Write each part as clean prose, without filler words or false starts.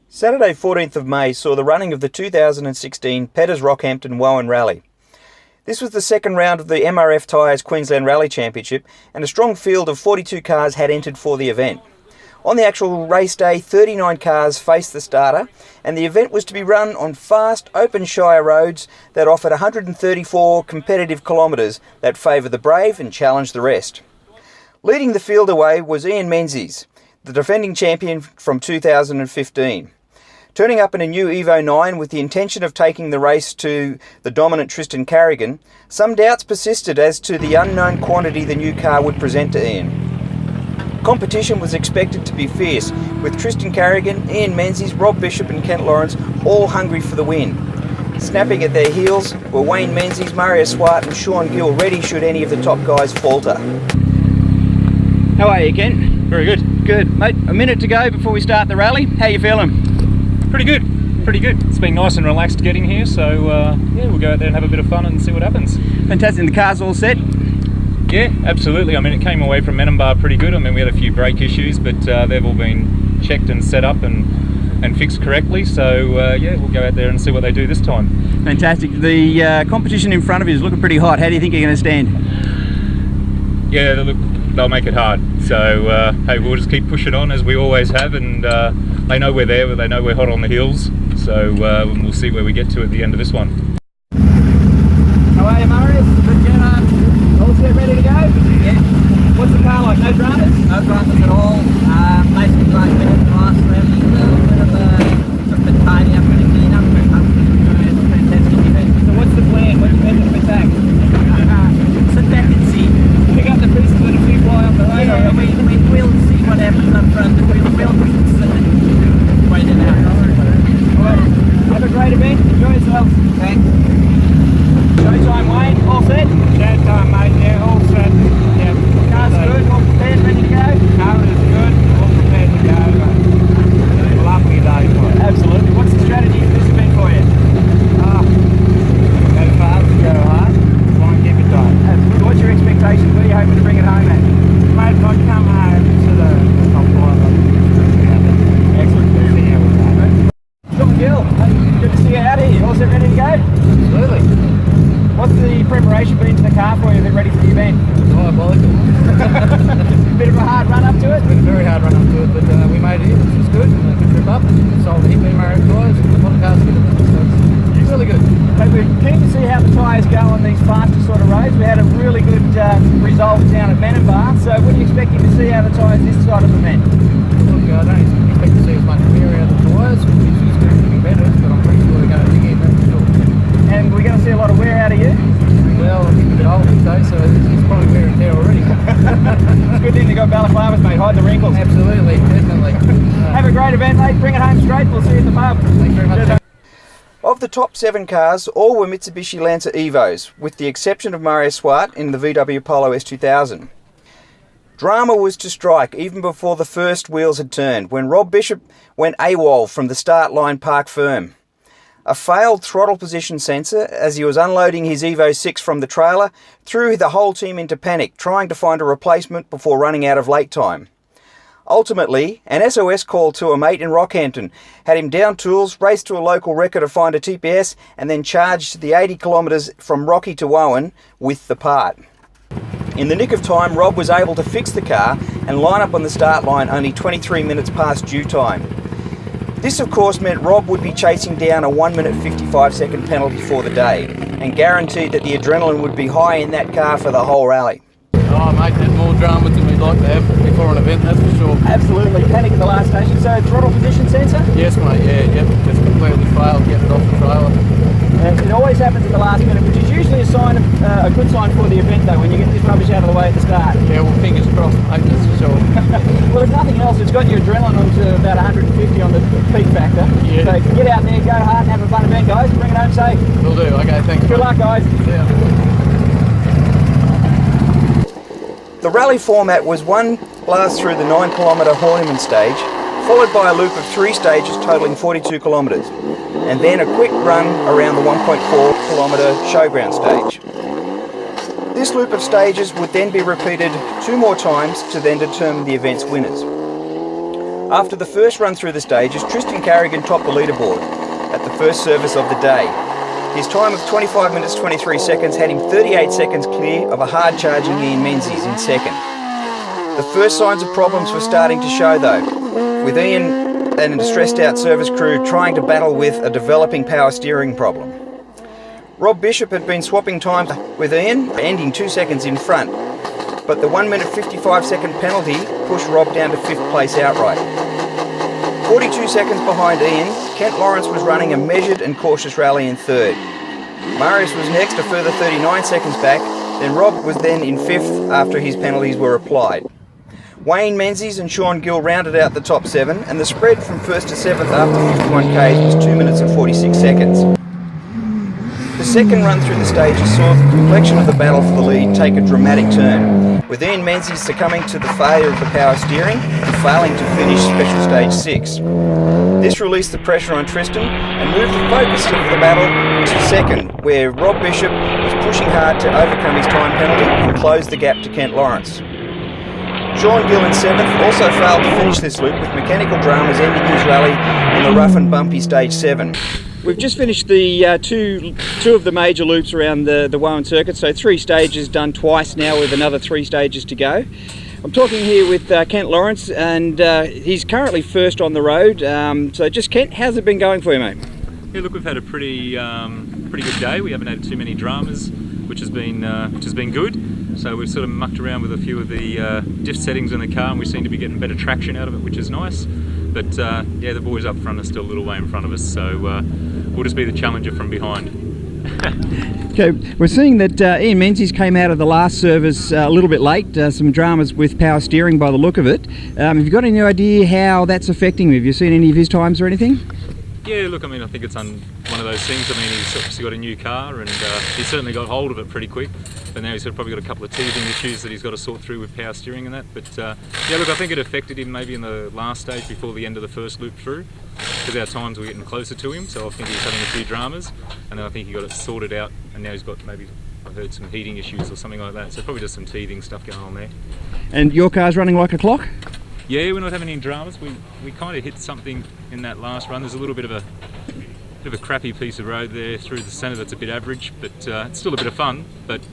Saturday 14th of May saw the running of the 2016 Petters Rockhampton Wowan Rally. This was the second round of the MRF Tyres Queensland Rally Championship, and a strong field of 42 cars had entered for the event. On the actual race day, 39 cars faced the starter, and the event was to be run on fast, open Shire roads that offered 134 competitive kilometres that favoured the brave and challenged the rest. Leading the field away was Ian Menzies, the defending champion from 2015. Turning up in a new Evo 9 with the intention of taking the race to the dominant Tristan Carrigan, some doubts persisted as to the unknown quantity the new car would present to Ian. Competition was expected to be fierce, with Tristan Carrigan, Ian Menzies, Rob Bishop and Kent Lawrence all hungry for the win. Snapping at their heels were Wayne Menzies, Mario Swart and Sean Gill, ready should any of the top guys falter. How are you, Kent? Very good. Good. Mate, a minute to go before we start the rally. How you feeling? Pretty good. It's been nice and relaxed getting here, so yeah, we'll go out there and have a bit of fun and see what happens. Fantastic. The car's all set? Yeah, absolutely. I mean, it came away from Menanbar pretty good. I mean, we had a few brake issues, but they've all been checked and set up and fixed correctly, so yeah, we'll go out there and see what they do this time. Fantastic. The competition in front of you is looking pretty hot. How do you think you're going to stand? Yeah, they'll make it hard. So hey, we'll just keep pushing on as we always have, and they know we're there, but they know we're hot on the heels. So we'll see where we get to at the end of this one. How are you, Marius? Good, Jen. All set, ready to go? Yeah. What's the car like? No dramas? No dramas at all. Basically like minutes last lap, a bit tidy up, bit clean up, it's a fantastic event. So what's the plan? What's the method of attack? Sit back and see. Pick up the pieces that a few fly off the road? Yeah, we'll see what happens up front. We'll sit and wait it out. Alright, have a great event. Enjoy yourselves. Thanks. Showtime, Wayne. All set? Showtime, mate. Yeah, all set. Yeah. Car's good. All prepared, ready to go? Car is good. All prepared to go. It's a lovely day for it. Absolutely. What's the strategy for this event for you? Go fast, go hard. Try and keep it tight. Absolutely. What's your expectations? Where are you hoping to bring it home at? Mate, if I come home to the top line, Excellent. see how we go. Sean Gill, good to see you out here. All set, ready to go? Absolutely. What's the preparation been to the car for you? Is it ready for the event? Diabolical. Bit of a hard run up to it? It's been a very hard run up to it, but we made it in, which was good. A good trip up. Sold the Hitman Marriott tyres, a lot of cars fitted them, so it's really good. Hey, we're keen to see how the tyres go on these faster sort of roads. We had a really good result down at Menanbar, so what are you expecting to see out of the tyres this side of the event? Look, I don't expect to see as much wear out of the tyres, which is going to be better, but I'm pretty sure they're going to dig in, that's for sure. And we're going to see a lot of wear out of you. Well, I'm getting a bit old these days, so it's probably wear and tear already. It's a good thing they got balaclavas, mate. Hide the wrinkles. Absolutely, definitely. Have a great event, mate. Bring it home straight. We'll see you at the pub. Thanks very much. Of the top 7 cars, all were Mitsubishi Lancer Evos, with the exception of Mario Swart in the VW Polo S2000. Drama was to strike even before the first wheels had turned, when Rob Bishop went AWOL from the start line park firm. A failed throttle position sensor as he was unloading his Evo 6 from the trailer threw the whole team into panic, trying to find a replacement before running out of late time. Ultimately, an SOS call to a mate in Rockhampton had him down tools, raced to a local wrecker to find a TPS, and then charged the 80 kilometres from Rocky to Wowan with the part. In the nick of time, Rob was able to fix the car and line up on the start line only 23 minutes past due time. This of course meant Rob would be chasing down a 1 minute 55 second penalty for the day, and guaranteed that the adrenaline would be high in that car for the whole rally. Oh mate, there's more drama than we'd like to have before an event, that's for sure. Absolutely, panic at the last station. So throttle position sensor? Yes mate, yeah, just completely failed getting it off the trailer. It always happens at the last minute, which is usually a sign of a good sign for the event though, when you get this rubbish out of the way at the start. Yeah, well fingers crossed mate, that's for sure. Well, if nothing else, it's got your adrenaline onto about 150 on the peak factor. Yeah. So get out there, go hard and have a fun event, guys. Bring it home safe. Will do, okay, thanks. Good luck, guys. Yeah. The rally format was one blast through the 9 kilometre Horniman stage, followed by a loop of 3 stages totalling 42 kilometres. and then a quick run around the 1.4 kilometre showground stage. This loop of stages would then be repeated 2 more times to then determine the event's winners. After the first run through the stages, Tristan Carrigan topped the leaderboard at the first service of the day. His time of 25 minutes 23 seconds had him 38 seconds clear of a hard-charging Ian Menzies in second. The first signs of problems were starting to show though, with Ian and a stressed-out service crew trying to battle with a developing power steering problem. Rob Bishop had been swapping times with Ian, ending 2 seconds in front, but the 1 minute 55 second penalty pushed Rob down to 5th place outright. 42 seconds behind Ian, Kent Lawrence was running a measured and cautious rally in 3rd. Marius was next, a further 39 seconds back, then Rob was then in 5th after his penalties were applied. Wayne Menzies and Sean Gill rounded out the top 7, and the spread from 1st to 7th after 51 k's was 2 minutes and 46 seconds. The second run through the stages saw the complexion of the battle for the lead take a dramatic turn, with Ian Menzies succumbing to the failure of the power steering and failing to finish Special Stage 6. This released the pressure on Tristan and moved the focus of the battle to second, where Rob Bishop was pushing hard to overcome his time penalty and close the gap to Kent Lawrence. Sean Gill in 7th also failed to finish this loop, with mechanical dramas ending his rally in the rough and bumpy Stage 7. We've just finished the two of the major loops around the Wowan circuit, so 3 stages done twice now with another 3 stages to go. I'm talking here with Kent Lawrence, and he's currently first on the road. So just Kent, how's it been going for you, mate? Yeah, look, we've had a pretty good day. We haven't had too many dramas, which has been good. So we've sort of mucked around with a few of the diff settings in the car, and we seem to be getting better traction out of it, which is nice. But yeah, the boys up front are still a little way in front of us, so we'll just be the challenger from behind. Okay, we're seeing that Ian Menzies came out of the last service a little bit late, some dramas with power steering by the look of it. Have you got any idea how that's affecting him? Have you seen any of his times or anything? Yeah, look, I mean, I think it's one of those things. I mean, he's obviously got a new car, and he certainly got hold of it pretty quick. But now he's probably got a couple of teething issues that he's got to sort through with power steering and that. But yeah, look, I think it affected him maybe in the last stage before the end of the first loop through, because our times were getting closer to him. So I think he was having a few dramas, and then I think he got it sorted out, and now he's got maybe, I heard, some heating issues or something like that. So probably just some teething stuff going on there. And your car's running like a clock? Yeah, we're not having any dramas. We kind of hit something in that last run. There's a little bit of a crappy piece of road there through the centre that's a bit average, but it's still a bit of fun. But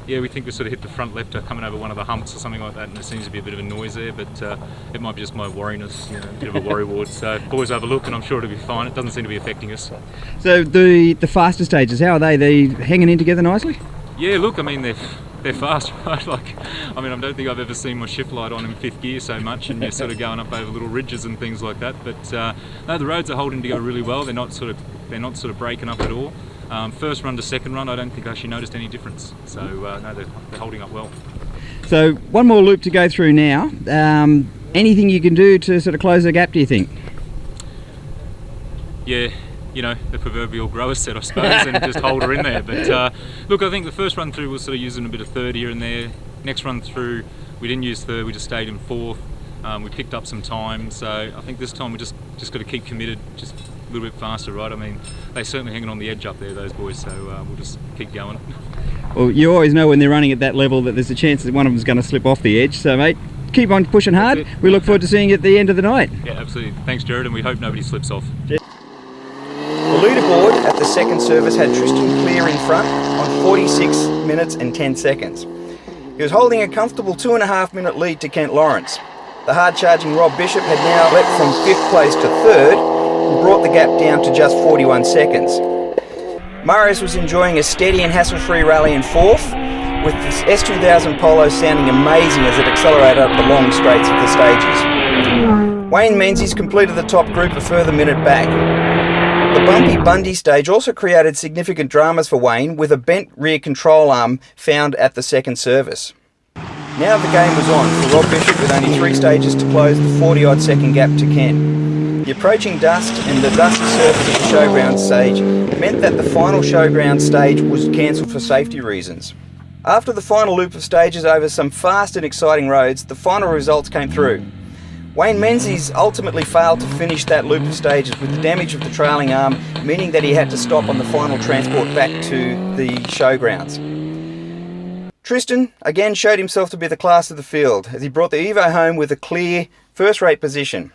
yeah, we think we sort of hit the front left coming over one of the humps or something like that, and there seems to be a bit of a noise there, but it might be just my worriness, you know, a bit of a worry ward. So boys have a look, and I'm sure it'll be fine. It doesn't seem to be affecting us. So the faster stages, how are they? They hanging in together nicely? Yeah, look, I mean, they're fast, right? Like, I mean, I don't think I've ever seen my shift light on in 5th gear so much, and you're sort of going up over little ridges and things like that. But no, the roads are holding together really well. They're not sort of breaking up at all. First run to second run, I don't think I actually noticed any difference. So no, they're holding up well. So one more loop to go through now. Anything you can do to sort of close the gap, do you think? Yeah. You know, the proverbial grower set, I suppose, and just hold her in there. But look, I think the first run through was sort of using a bit of third here and there. Next run through, we didn't use third, we just stayed in 4th. We picked up some time, so I think this time we just got to keep committed, just a little bit faster, right? I mean, they're certainly hanging on the edge up there, those boys, so we'll just keep going. Well, you always know when they're running at that level that there's a chance that one of them's going to slip off the edge, so mate, keep on pushing hard. We look forward to seeing you at the end of the night. Yeah, absolutely. Thanks, Jared, and we hope nobody slips off. The leaderboard at the second service had Tristan clear in front on 46 minutes and 10 seconds. He was holding a comfortable 2.5 minute lead to Kent Lawrence. The hard-charging Rob Bishop had now leapt from 5th place to 3rd and brought the gap down to just 41 seconds. Marius was enjoying a steady and hassle-free rally in 4th, with the S2000 Polo sounding amazing as it accelerated up the long straights of the stages. Wayne Menzies completed the top group a further minute back. The bumpy Bundy stage also created significant dramas for Wayne, with a bent rear control arm found at the second service. Now the game was on for Rob Bishop, with only 3 stages to close the 40-odd second gap to Kent. The approaching dust and the dusty surface of the showground stage meant that the final showground stage was cancelled for safety reasons. After the final loop of stages over some fast and exciting roads, the final results came through. Wayne Menzies ultimately failed to finish that loop of stages with the damage of the trailing arm, meaning that he had to stop on the final transport back to the showgrounds. Tristan again showed himself to be the class of the field as he brought the Evo home with a clear first-rate position.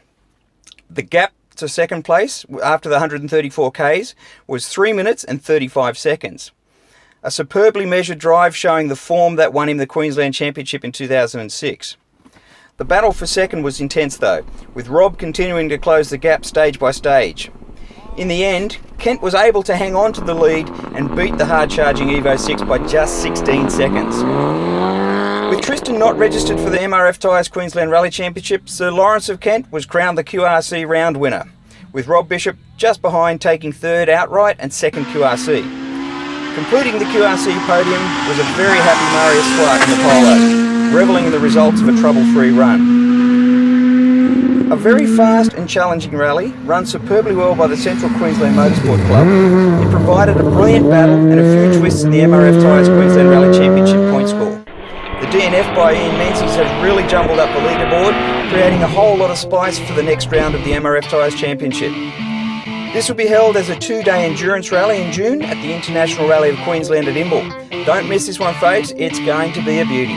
The gap to second place after the 134 Ks was 3 minutes and 35 seconds. A superbly measured drive showing the form that won him the Queensland Championship in 2006. The battle for second was intense though, with Rob continuing to close the gap stage by stage. In the end, Kent was able to hang on to the lead and beat the hard-charging Evo 6 by just 16 seconds. With Tristan not registered for the MRF Tyres Queensland Rally Championship, Sir Lawrence of Kent was crowned the QRC round winner, with Rob Bishop just behind taking third outright and second QRC. Completing the QRC podium was a very happy Marius Clark in the polo, revelling in the results of a trouble-free run. A very fast and challenging rally, run superbly well by the Central Queensland Motorsport Club. It provided a brilliant battle and a few twists in the MRF Tyres Queensland Rally Championship point score. The DNF by Ian Menzies has really jumbled up the leaderboard, creating a whole lot of spice for the next round of the MRF Tyres Championship. This will be held as a 2-day endurance rally in June at the International Rally of Queensland at Imbil. Don't miss this one, folks, it's going to be a beauty.